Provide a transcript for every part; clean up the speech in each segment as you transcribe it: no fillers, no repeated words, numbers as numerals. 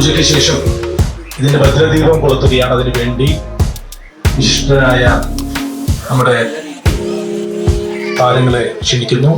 പൂജയ്ക്ക് ശേഷം ഇതിന്റെ ഭദ്രദീപം കൊളുത്തുകയാണ്. അതിനു വേണ്ടി വിശിഷ്ടരായ നമ്മുടെ താരങ്ങളെ ക്ഷണിക്കുന്നു.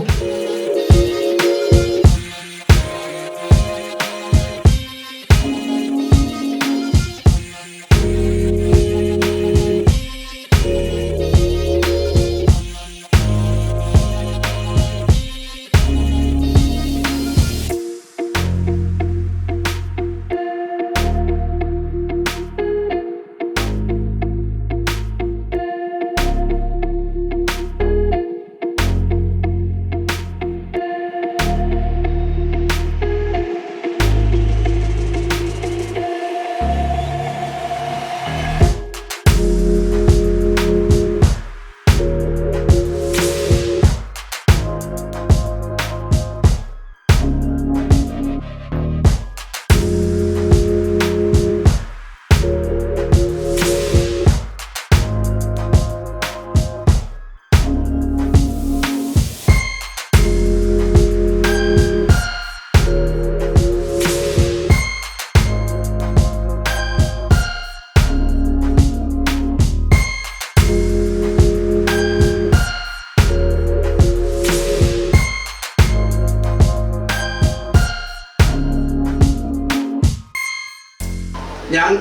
ഞാൻ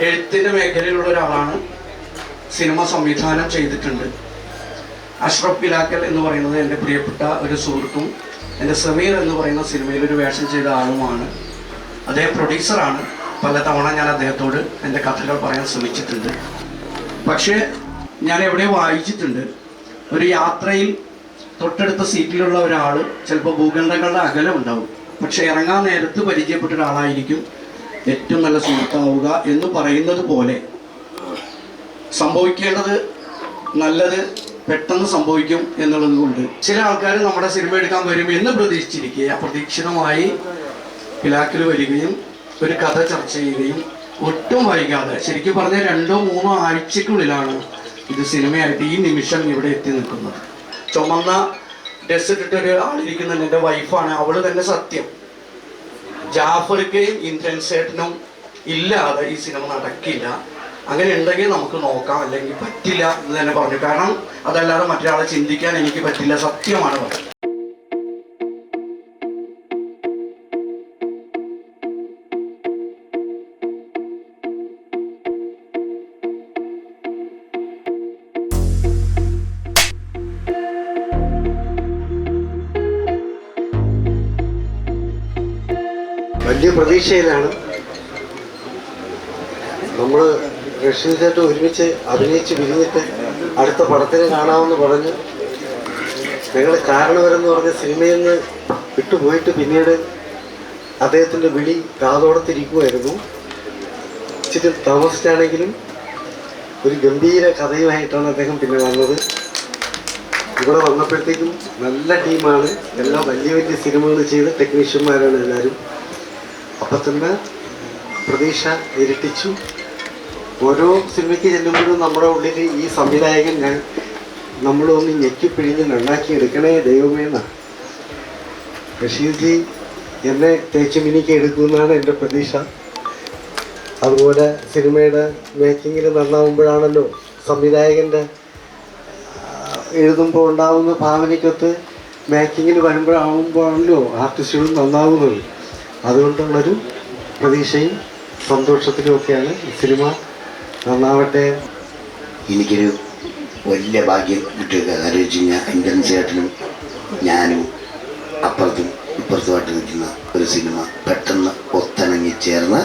എഴുത്തിൻ്റെ മേഖലയിലുള്ള ഒരാളാണ്. സിനിമ സംവിധാനം ചെയ്തിട്ടുണ്ട്. അഷ്റഫ് പിലാക്കൽ എന്ന് പറയുന്നത് എൻ്റെ പ്രിയപ്പെട്ട ഒരു സുഹൃത്തും എൻ്റെ സമീർ എന്ന് പറയുന്ന സിനിമയിൽ ഒരു വേഷം ചെയ്ത ആളുമാണ്. അദ്ദേഹം പ്രൊഡ്യൂസറാണ്. പലതവണ ഞാൻ അദ്ദേഹത്തോട് എൻ്റെ കഥകൾ പറയാൻ ശ്രമിച്ചിട്ടുണ്ട്. പക്ഷേ ഞാൻ എവിടെ വായിച്ചിട്ടുണ്ട്, ഒരു യാത്രയിൽ തൊട്ടടുത്ത സീറ്റിലുള്ള ഒരാൾ ചിലപ്പോൾ ഭൂഖണ്ഡങ്ങളുടെ അകലം ഉണ്ടാവും, പക്ഷെ ഇറങ്ങാൻ നേരത്ത് പരിചയപ്പെട്ട ഒരാളായിരിക്കും ഏറ്റവും നല്ല സുഹൃത്താവുക എന്ന് പറയുന്നത് പോലെ സംഭവിക്കേണ്ടത് നല്ലത് പെട്ടെന്ന് സംഭവിക്കും എന്നുള്ളത് കൊണ്ട് ചില ആൾക്കാർ നമ്മുടെ സിനിമ എടുക്കാൻ വരും എന്ന് പ്രതീക്ഷിച്ചിരിക്കുക അപ്രതീക്ഷിതമായി പിലാക്കിൽ വരികയും ഒരു കഥ ചർച്ച ചെയ്യുകയും ഒട്ടും വൈകാതെ, ശരിക്കും പറഞ്ഞാൽ 2-3 ആഴ്ചക്കുള്ളിലാണ് ഇത് സിനിമയായിട്ട് ഈ നിമിഷം ഇവിടെ എത്തി നിൽക്കുന്നത്. ചുമന്ന ഡ്രസ് ഇട്ടിട്ടൊരു ആളിരിക്കുന്നുണ്ട്, എൻ്റെ വൈഫാണ്. അവള് തന്നെ സത്യം. ജാഫർക്കയും ഇന്ദ്രൻസേട്ടനും ഇല്ലാതെ ഈ സിനിമ നടക്കില്ല. അങ്ങനെ ഉണ്ടെങ്കിൽ നമുക്ക് നോക്കാം, അല്ലെങ്കിൽ പറ്റില്ല എന്ന് തന്നെ പറഞ്ഞു. കാരണം അതല്ലാതെ മറ്റൊരാളെ ചിന്തിക്കാൻ എനിക്ക് പറ്റില്ല, സത്യമാണ് പറയുന്നത്. വലിയ പ്രതീക്ഷയിലാണ്. നമ്മൾ റഷീദായിട്ട് ഒരുമിച്ച് അഭിനയിച്ച് പിരിഞ്ഞിട്ട് അടുത്ത പടത്തിന് കാണാമെന്ന് പറഞ്ഞ് ഞങ്ങൾ കാരണവരെന്ന് പറഞ്ഞ സിനിമയിൽ നിന്ന് വിട്ടുപോയിട്ട് പിന്നീട് അദ്ദേഹത്തിൻ്റെ വിളി കാതോടത്തിരിക്കുമായിരുന്നു. ഇച്ചിരി താമസിച്ചാണെങ്കിലും ഒരു ഗംഭീര കഥയുമായിട്ടാണ് അദ്ദേഹം പിന്നെ വന്നത്. ഇവിടെ വന്നപ്പോഴത്തേക്കും നല്ല ടീമാണ്, എല്ലാം വലിയ വലിയ സിനിമകൾ ചെയ്ത ടെക്നീഷ്യന്മാരാണ് എല്ലാവരും. അപ്പം തന്നെ പ്രതീക്ഷ ഇരട്ടിച്ചു. ഓരോ സിനിമയ്ക്ക് ചെല്ലുമ്പോഴും നമ്മുടെ ഉള്ളിൽ ഈ സംവിധായകൻ നമ്മളൊന്ന് ഞെക്കിപ്പിഴിഞ്ഞ് നന്നാക്കി എടുക്കണേ ദൈവമേ എന്നാണ്. റഷീദ്ജി എന്നെ തേച്ച് മിനിക്ക് എടുക്കുമെന്നാണ് എൻ്റെ പ്രതീക്ഷ. അതുപോലെ സിനിമയുടെ മേക്കിങ്ങിൽ നന്നാവുമ്പോഴാണല്ലോ സംവിധായകൻ്റെ എഴുതുമ്പോൾ ഉണ്ടാകുന്ന ഭാവനയ്ക്കൊത്ത് മേക്കിങ്ങിൽ വരുമ്പോഴാണല്ലോ ആർട്ടിസ്റ്റുകൾ നന്നാവുന്നത്. അതുകൊണ്ടുള്ളൊരു പ്രതീക്ഷയും സന്തോഷത്തിലുമൊക്കെയാണ് സിനിമ നന്നാവട്ടെ. എനിക്കൊരു വലിയ ഭാഗ്യം കിട്ടുക. കാരണം വെച്ച് കഴിഞ്ഞാൽ ഇന്ദ്രൻ ചേട്ടനും ഞാനും അപ്പുറത്തും ഇപ്പുറത്തുമായിട്ട് നിൽക്കുന്ന ഒരു സിനിമ പെട്ടെന്ന് ഒത്തിണങ്ങി ചേർന്ന്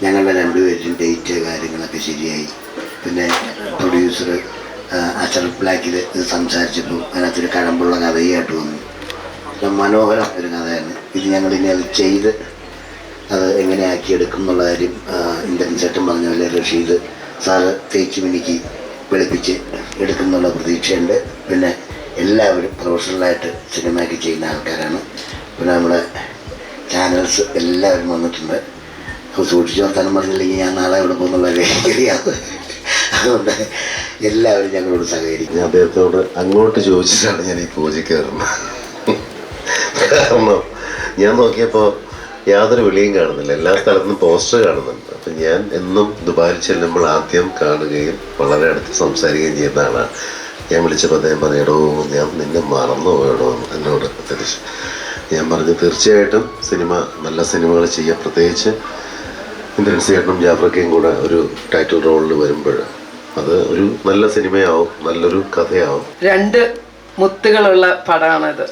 ഞങ്ങളുടെ രണ്ടുപേരും ഡേറ്റ് കാര്യങ്ങളൊക്കെ ശരിയായി. പിന്നെ പ്രൊഡ്യൂസർ അഷറഫ് ബ്ലാക്കിൽ ഇത് സംസാരിച്ചപ്പോൾ അതിനകത്തൊരു കഴമ്പുള്ള കഥയായിട്ട് വന്നു. മനോഹരം ഒരു കഥയാണ്. ഇത് ഞങ്ങളിനി അത് ചെയ്ത് അത് എങ്ങനെ ആക്കിയെടുക്കും എന്നുള്ള കാര്യം ഇന്ദ്രൻ ചേട്ടൻ പറഞ്ഞ പോലെ റഷീദ് സാറ് തേച്ച് മിനിക്ക് വെളുപ്പിച്ച് എടുക്കുന്നുള്ള പ്രതീക്ഷയുണ്ട്. പിന്നെ എല്ലാവരും പ്രൊഫഷണലായിട്ട് സിനിമയൊക്കെ ചെയ്യുന്ന ആൾക്കാരാണ്. പിന്നെ നമ്മുടെ ചാനൽസ് എല്ലാവരും വന്നിട്ടുണ്ട്. സൂക്ഷിച്ച് വർത്താനം പറഞ്ഞില്ലെങ്കിൽ ഞാൻ നാളെ ഇവിടെ പോകുന്നുള്ള ശരിയാണ്. അതുകൊണ്ട് എല്ലാവരും ഞങ്ങളോട് സഹകരിക്കും. അദ്ദേഹത്തോട് അങ്ങോട്ട് ചോദിച്ചിട്ടാണ് ഞാൻ ഈ പൂജയ്ക്ക് കയറുന്നത്. കാരണം ഞാൻ നോക്കിയപ്പോൾ യാതൊരു വിളിയും കാണുന്നില്ല. എല്ലാ സ്ഥലത്തും പോസ്റ്റർ കാണുന്നുണ്ട്. അപ്പം ഞാൻ എന്നും ദുബായിൽ ചെല്ലുമ്പോൾ ആദ്യം കാണുകയും വളരെ അടുത്ത് സംസാരിക്കുകയും ചെയ്യുന്ന ആളാണ്. ഞാൻ വിളിച്ചപ്പോൾ അദ്ദേഹം പറയടോ ഞാൻ നിന്നെ മറന്നു പോയടോ എന്നോട് തിരിച്ച്. ഞാൻ പറഞ്ഞു തീർച്ചയായിട്ടും നല്ല സിനിമകൾ ചെയ്യുക, പ്രത്യേകിച്ച് ഇന്ദ്രൻസ് ചേട്ടനും ജാഫർക്കയും കൂടെ ഒരു ടൈറ്റിൽ റോളിൽ വരുമ്പോൾ അത് ഒരു നല്ല സിനിമയാവും, നല്ലൊരു കഥയാവും. 2 മുത്തുകളുള്ള പടമാണിത്.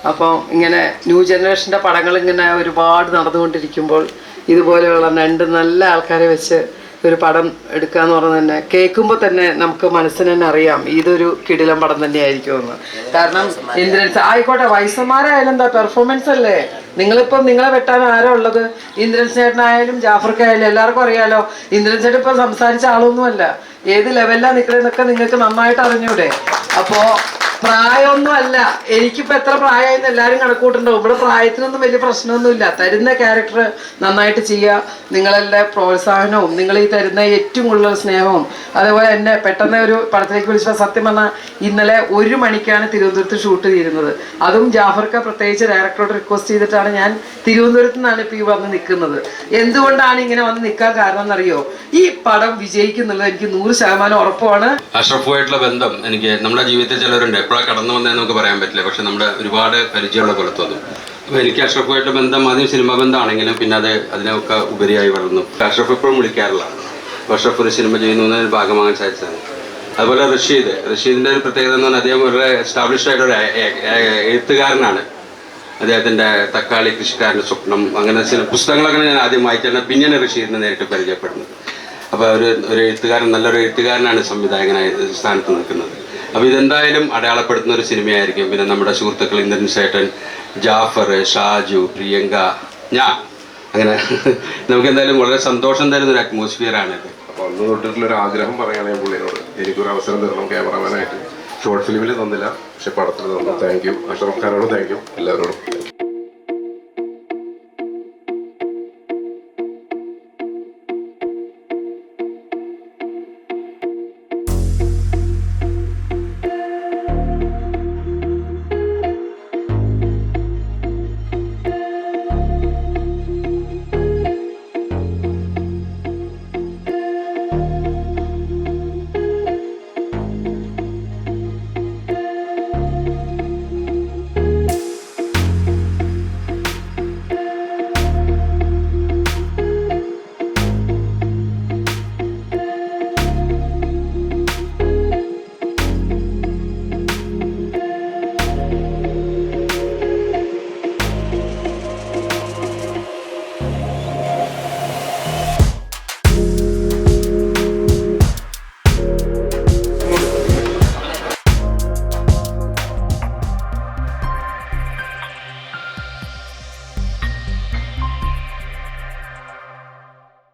അപ്പോൾ ഇങ്ങനെ ന്യൂ ജനറേഷൻ്റെ പടങ്ങൾ ഇങ്ങനെ ഒരുപാട് നടന്നുകൊണ്ടിരിക്കുമ്പോൾ ഇതുപോലെയുള്ള 2 നല്ല ആൾക്കാരെ വെച്ച് ഒരു പടം എടുക്കുക എന്ന് പറഞ്ഞാൽ തന്നെ കേൾക്കുമ്പോൾ തന്നെ നമുക്ക് മനസ്സിന് തന്നെ അറിയാം ഇതൊരു കിടിലം പടം തന്നെയായിരിക്കുമെന്ന്. കാരണം ഇന്ദ്രൻസ് ആയിക്കോട്ടെ, വയസ്സന്മാരായാലും എന്താ പെർഫോമൻസ് അല്ലേ. നിങ്ങളിപ്പം നിങ്ങളെ വെട്ടാൻ ആരോ ഉള്ളത്? ഇന്ദ്രൻസ് ചേട്ടനായാലും ജാഫർക്കായാലും എല്ലാവർക്കും അറിയാലോ. ഇന്ദ്രൻസ് ചേട്ടൻ ഇപ്പം സംസാരിച്ച ആളൊന്നുമല്ല, ഏത് ലെവലിലാണ് നിൽക്കുന്നതെന്നൊക്കെ നിങ്ങൾക്ക് നന്നായിട്ട് അറിഞ്ഞൂടെ. അപ്പോൾ പ്രായമൊന്നും അല്ല, എനിക്കിപ്പോൾ എത്ര പ്രായമായെന്ന് എല്ലാവരും കണക്കൂട്ടുണ്ടാവും. ഇവിടെ പ്രായത്തിനൊന്നും വലിയ പ്രശ്നമൊന്നുമില്ല. തരുന്ന ക്യാരക്ടർ നന്നായിട്ട് ചെയ്യുക, നിങ്ങളെല്ലാം പ്രോത്സാഹനവും നിങ്ങൾ ഈ തരുന്ന ഏറ്റവും കൂടുതൽ സ്നേഹവും. അതേപോലെ എന്നെ പെട്ടെന്ന് ഒരു പടത്തിലേക്ക് വിളിച്ചപ്പോൾ സത്യം പറഞ്ഞാൽ ഇന്നലെ 1 മണിക്കാണ് തിരുവനന്തപുരത്ത് ഷൂട്ട് ചെയ്യുന്നത്. അതും ജാഫർക്ക് പ്രത്യേകിച്ച് ഡയറക്ടറോട് റിക്വസ്റ്റ് ചെയ്തിട്ടാണ് ഞാൻ തിരുവനന്തപുരത്ത് നിന്നാണ് ഇപ്പോൾ ഈ വന്ന് നിൽക്കുന്നത്. എന്തുകൊണ്ടാണ് ഇങ്ങനെ വന്ന് നിൽക്കാൻ കാരണം എന്നറിയോ? ഈ പടം വിജയിക്കുന്നുള്ളത് എനിക്ക് 100% ഉറപ്പാണ്. അഷ്റഫുമായിട്ടുള്ള ബന്ധം എനിക്ക് നമ്മുടെ ജീവിതത്തിൽ ചിലരുണ്ട് എപ്പോഴാണ് കടന്നു വന്നതെന്ന് നമുക്ക് പറയാൻ പറ്റില്ല, പക്ഷെ നമ്മുടെ ഒരുപാട് പരിചയമുള്ള പോലെ തോന്നും. അപ്പോൾ എനിക്ക് അഷ്റഫുമായിട്ട് ബന്ധം ആദ്യം സിനിമാ ബന്ധമാണെങ്കിലും പിന്നെ അതിനൊക്കെ ഉപരിയായി വളർന്നു. അഷ്റഫ് എപ്പോഴും വിളിക്കാറുള്ളതാണ്. അഷ്റഫ് ഒരു സിനിമ ചെയ്യുന്നതിന് ഭാഗമാകാൻ സാധിച്ചതാണ്. അതുപോലെ റഷീദിൻ്റെ ഒരു പ്രത്യേകത എന്ന് പറഞ്ഞാൽ അദ്ദേഹം ഒരു എസ്റ്റാബ്ലിഷ്ഡ് ആയിട്ടൊരു എഴുത്തുകാരനാണ്. അദ്ദേഹത്തിൻ്റെ തക്കാളി കൃഷിക്കാരൻ്റെ സ്വപ്നം, അങ്ങനെ ചില പുസ്തകങ്ങളൊക്കെ ഞാൻ ആദ്യം വായിച്ചാണ് പിന്നെയാണ് റഷീദിനെ നേരിട്ട് പരിചയപ്പെടുന്നത്. അപ്പോൾ ഒരു എഴുത്തുകാരൻ, നല്ലൊരു എഴുത്തുകാരനാണ് സംവിധായകനായ സ്ഥാനത്ത് നിൽക്കുന്നത്. അപ്പോൾ ഇതെന്തായാലും അടയാളപ്പെടുത്തുന്ന ഒരു സിനിമയായിരിക്കും. പിന്നെ നമ്മുടെ സുഹൃത്തുക്കൾ ഇന്ദ്രൻസ് ചേട്ടൻ, ജാഫർ, ഷാജു, പ്രിയങ്ക, ഞാൻ, അങ്ങനെ നമുക്ക് എന്തായാലും വളരെ സന്തോഷം തരുന്ന ഒരു അറ്റ്മോസ്ഫിയറാണിത്. അപ്പോൾ അന്ന് തൊട്ടിട്ടുള്ളൊരു ആഗ്രഹം പറയുകയാണെങ്കിൽ പുള്ളിനോട് എനിക്കൊരു അവസരം തരണം ക്യാമറമാനായിട്ട്. ഷോർട്ട് ഫിലിമിൽ തന്നില്ല, പക്ഷെ പടത്തിൽ തന്നു. താങ്ക് യു അഷ്റഫ് ഖാനോട്, താങ്ക് യു എല്ലാവരോടും.